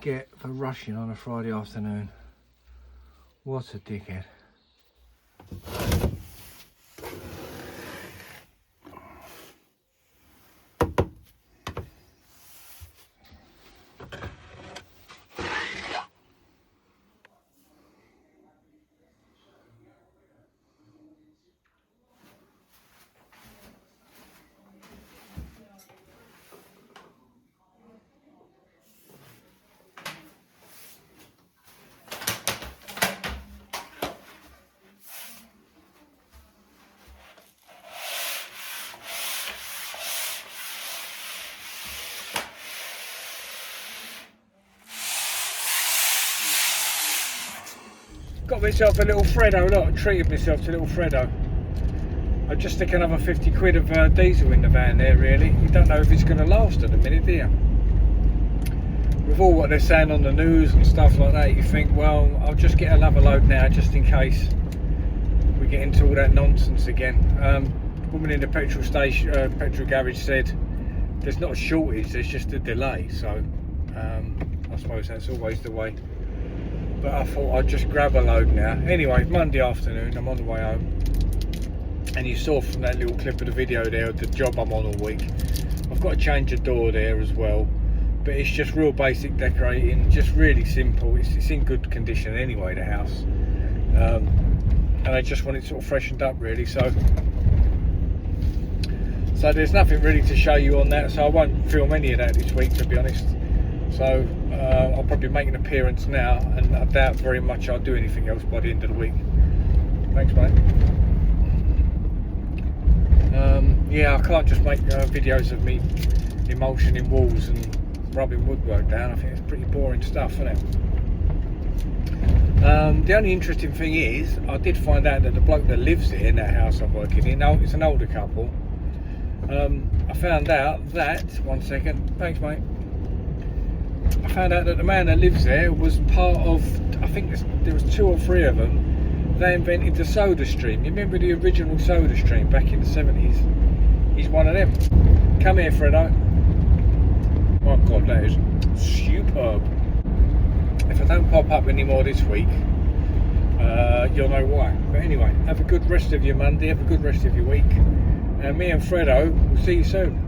get for rushing on a Friday afternoon. What a dickhead. Got myself a little Freddo, look, I treated myself to a little Freddo. I'll just stick another 50 quid of diesel in the van there really. You don't know if it's going to last at the minute, do you? With all what they're saying on the news and stuff like that, you think, well, I'll just get another load now just in case we get into all that nonsense again. The woman in the petrol station, petrol garage said there's not a shortage, there's just a delay. So I suppose that's always the way. But I thought I'd just grab a load now. Anyway, Monday afternoon, I'm on the way home. And you saw from that little clip of the video there, the job I'm on all week. I've got to change a door there as well. But it's just real basic decorating, just really simple. It's in good condition anyway, the house. And I just want it sort of freshened up really. So there's nothing really to show you on that. So I won't film any of that this week, to be honest. So I'll probably make an appearance now, and I doubt very much I'll do anything else by the end of the week. Thanks, mate. Yeah, I can't just make videos of me emulsioning walls and rubbing woodwork down. I think it's pretty boring stuff, isn't it? The only interesting thing is, I did find out that the bloke that lives in that house I'm working in, now it's an older couple. I found out that, one second, thanks mate. I found out that the man that lives there was part of, I think there was 2 or 3 of them. They invented the Soda Stream. You remember the original Soda Stream back in the 70s? He's one of them. Come here, Freddo. Oh God, that is superb. If I don't pop up anymore this week, you'll know why. But anyway, have a good rest of your Monday, have a good rest of your week. And me and Freddo will see you soon.